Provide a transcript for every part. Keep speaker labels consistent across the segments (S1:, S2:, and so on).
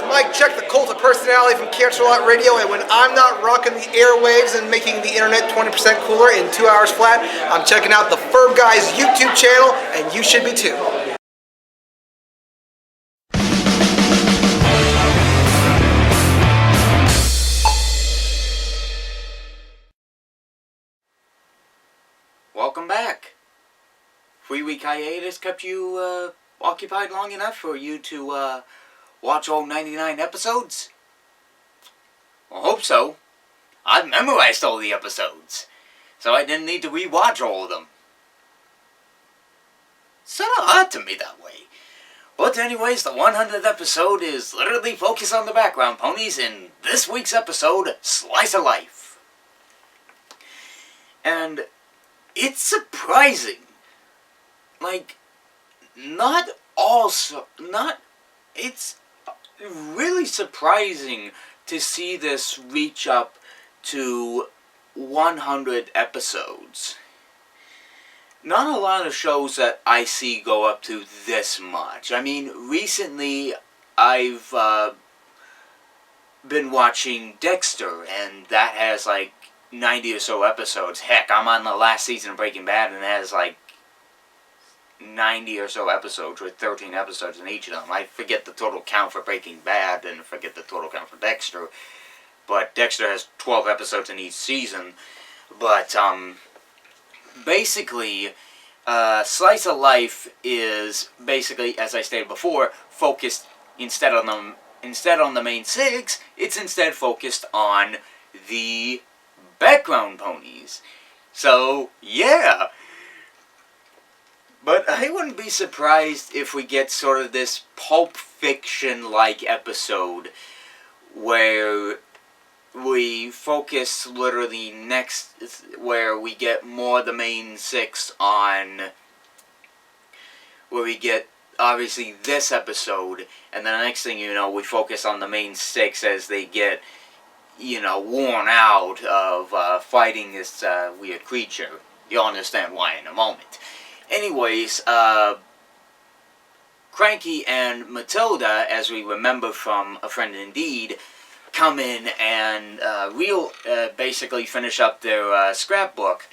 S1: Mike check, the cult of personality from Cancer Lot Radio, and when I'm not rocking the airwaves and making the internet 20% cooler in 2 hours flat, I'm checking out the FiM Guys YouTube channel, and you should be too.
S2: Welcome back. 3-week hiatus kept you occupied long enough for you to watch all 99 episodes? I hope so. I've memorized all the episodes, so I didn't need to rewatch all of them. Sort of odd to me that way. But anyways, the 100th episode is literally focused on the background ponies in this week's episode, Slice of Life. And it's surprising. Like, it's really surprising to see this reach up to 100 episodes. Not a lot of shows that I see go up to this much. I mean, recently I've been watching Dexter, and that has like 90 or so episodes. Heck, I'm on the last season of Breaking Bad, and it has like 90 or so episodes, with 13 episodes in each of them. I forget the total count for Breaking Bad, and forget the total count for Dexter. But Dexter has 12 episodes in each season. But, basically, Slice of Life is basically, as I stated before, focused instead on the main six, it's instead focused on the background ponies. So, yeah. But I wouldn't be surprised if we get sort of this Pulp Fiction-like episode where we focus literally where we get more of the main six on, where we get obviously this episode, and then the next thing you know, we focus on the main six as they get, you know, worn out of fighting this weird creature. You'll understand why in a moment. Anyways, Cranky and Matilda, as we remember from A Friend Indeed, come in and basically finish up their scrapbook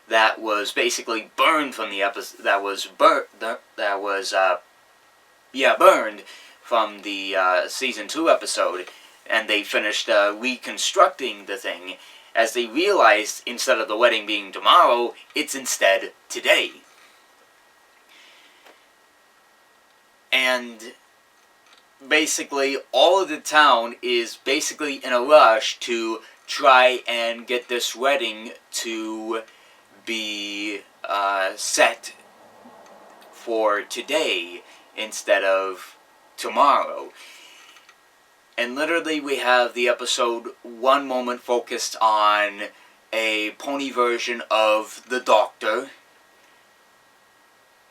S2: that was basically burned from the episode. Burned from the season 2 episode, and they finished reconstructing the thing as they realized instead of the wedding being tomorrow, it's instead today. And basically all of the town is basically in a rush to try and get this wedding to be set for today instead of tomorrow. And literally we have the episode one moment focused on a pony version of the Doctor,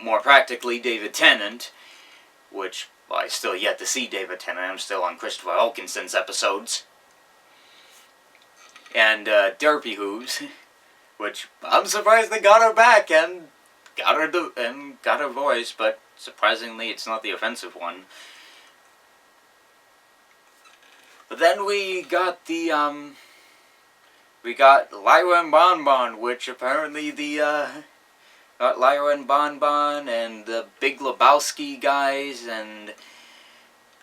S2: more practically David Tennant, which I still yet to see David Tennant. I'm still on Christopher Wilkinson's episodes. And Derpy Hooves, which I'm surprised they got her back and got her voice, but surprisingly it's not the offensive one. But then we got the we got Lyra and Bonbon, which apparently got Lyra and Bonbon and the Big Lebowski guys and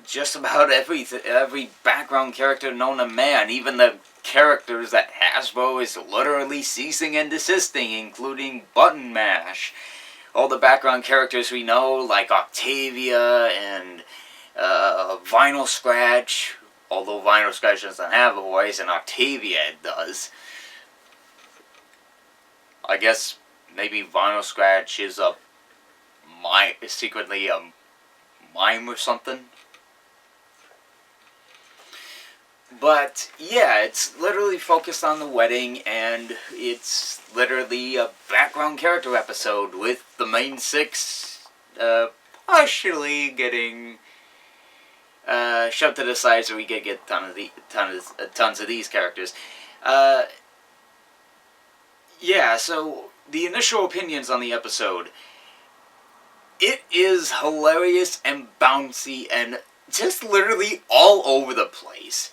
S2: just about every background character known to man, even the characters that Hasbro is literally ceasing and desisting, including Button Mash. All the background characters we know, like Octavia and Vinyl Scratch, although Vinyl Scratch doesn't have a voice and Octavia does. I guess maybe Vinyl Scratch is secretly a mime or something. But yeah, it's literally focused on the wedding, and it's literally a background character episode with the main six partially getting shoved to the side, so we could get tons of these characters. Yeah, so the initial opinions on the episode. It is hilarious and bouncy and just literally all over the place.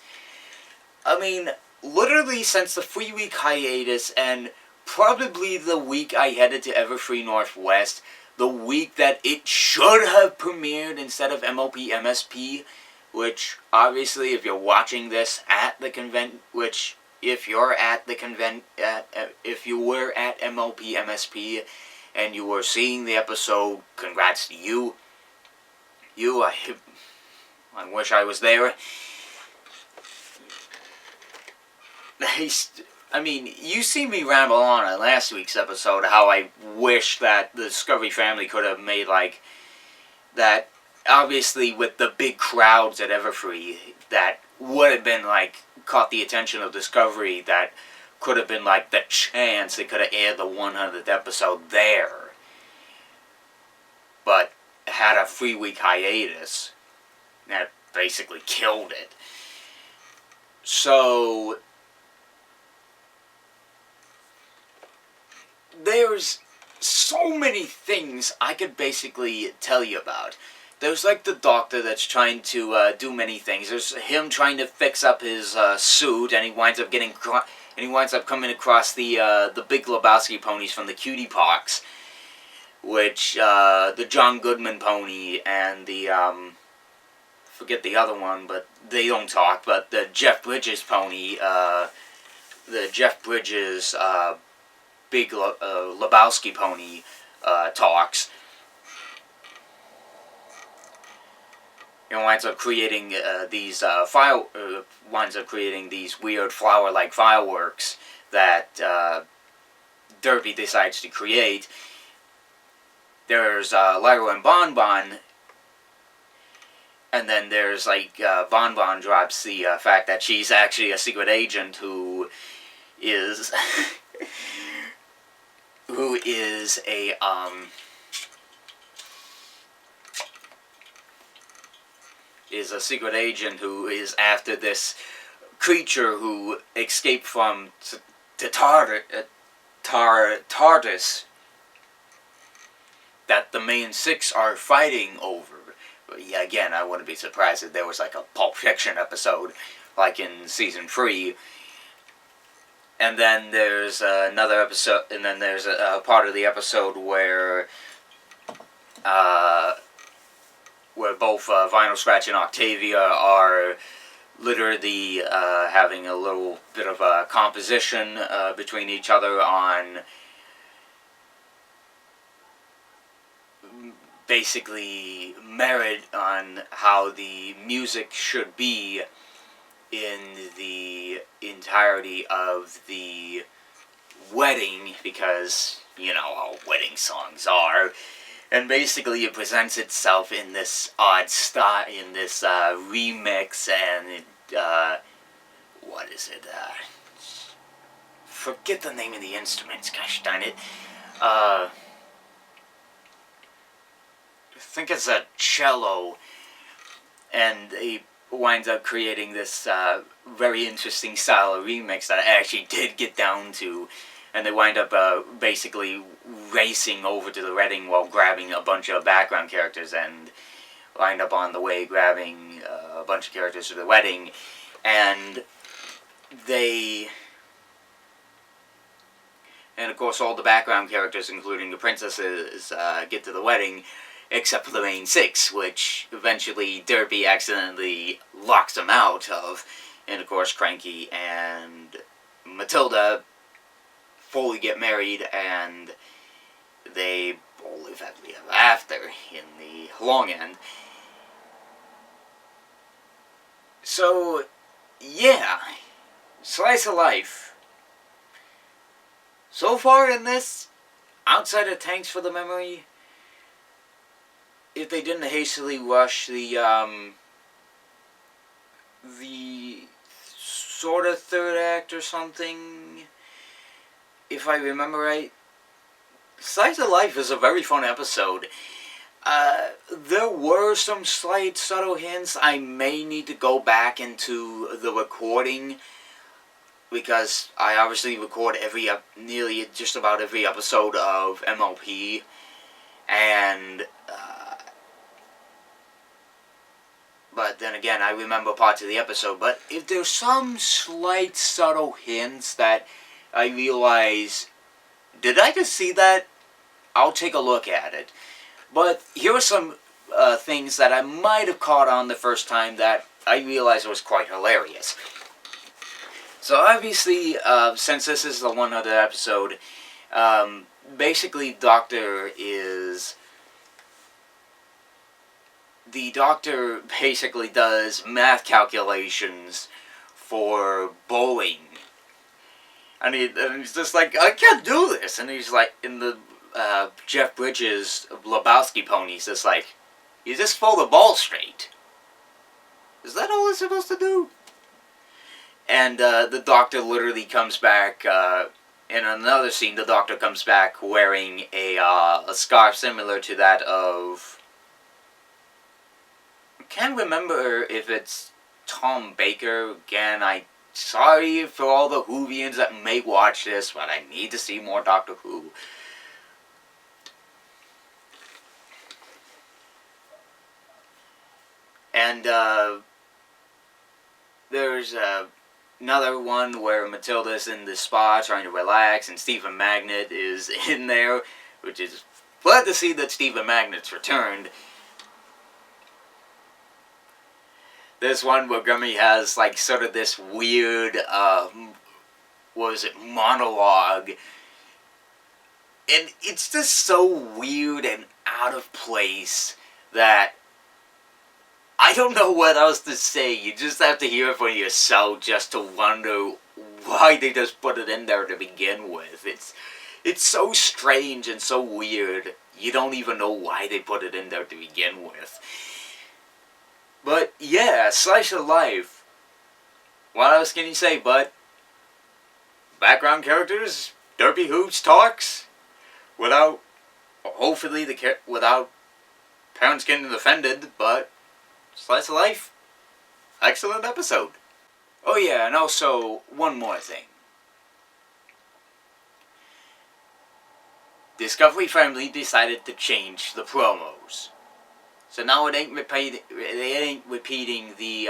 S2: I mean, literally since the 3-week hiatus, and probably the week I headed to Everfree Northwest, the week that it should have premiered instead of MLP MSP, which obviously if you're watching this at the convent, which if you're at the convent, if you were at MLP MSP and you were seeing the episode, congrats to you. I wish I was there. I mean, you see me ramble on last week's episode how I wish that the Discovery family could have made, like, that, obviously with the big crowds at Everfree, that would have been, like, caught the attention of Discovery, that could have been, like, the chance they could have aired the 100th episode there. But had a 3-week hiatus that basically killed it. So there's so many things I could basically tell you about. There's like the doctor that's trying to do many things. There's him trying to fix up his suit, and he winds up coming across the Big Lebowski ponies from the Cutie Pox, which the John Goodman pony and the forget the other one, but they don't talk. But the Jeff Bridges pony, the Jeff Bridges Big Lebowski pony talks. It winds up creating these weird flower-like fireworks that Derpy decides to create. There's Lyra and Bon Bon, and then there's like Bon Bon drops the fact that she's actually a secret agent who is a secret agent who is after this creature who escaped from TARDIS that the main six are fighting over. But yeah, again, I wouldn't be surprised if there was like a Pulp Fiction episode, like in season 3. And then there's another episode, and then there's a part of the episode where both Vinyl Scratch and Octavia are literally having a little bit of a composition between each other on basically merit on how the music should be in the entirety of the wedding, because you know how wedding songs are. And basically it presents itself in this odd style, in this remix, and what is it? Forget the name of the instruments, gosh darn it. I think it's a cello, and he winds up creating this very interesting style of remix that I actually did get down to. And they wind up basically racing over to the wedding while grabbing a bunch of background characters, and wind up on the way grabbing a bunch of characters to the wedding. And of course all the background characters, including the princesses, get to the wedding, except for the main six, which eventually Derpy accidentally locks them out of. And of course Cranky and Matilda fully get married, and they all live happily ever after in the long end. So, yeah, slice of life. So far in this, outside of Thanks for the Memory, if they didn't hastily rush the sort of third act or something, if I remember right, Slice of Life is a very fun episode. There were some slight subtle hints. I may need to go back into the recording, because I obviously record nearly just about every episode of MLP, and But then again, I remember parts of the episode. But if there's some slight subtle hints that I realize, did I just see that? I'll take a look at it. But here are some things that I might have caught on the first time that I realized was quite hilarious. So obviously, since this is the 100th episode, basically the doctor basically does math calculations for bowling. And he's just like, I can't do this. And he's like, in the Jeff Bridges Lebowski ponies, just like, you just throw the ball straight. Is that all it's supposed to do? And the doctor literally comes back, in another scene, the doctor comes back wearing a scarf similar to that of, I can't remember if it's Tom Baker. Again, sorry for all the Whovians that may watch this, but I need to see more Doctor Who. And there's another one where Matilda's in the spa trying to relax, and Stephen Magnet is in there, which is glad to see that Stephen Magnet's returned. This one where Gummy has like sort of this weird, monologue. And it's just so weird and out of place that I don't know what else to say. You just have to hear it for yourself just to wonder why they just put it in there to begin with. It's so strange and so weird, you don't even know why they put it in there to begin with. But yeah, slice of life. What else can you say but background characters, Derpy Hoops talks, without parents getting offended, but slice of life. Excellent episode. Oh yeah, and also one more thing. Discovery Family decided to change the promos. So now they ain't repeating the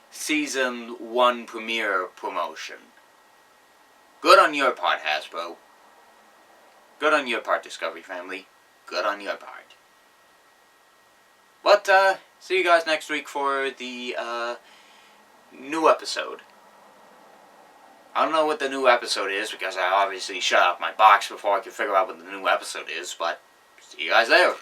S2: season 1 premiere promotion. Good on your part, Hasbro. Good on your part, Discovery Family. Good on your part. But see you guys next week for the new episode. I don't know what the new episode is because I obviously shut off my box before I could figure out what the new episode is, but see you guys there.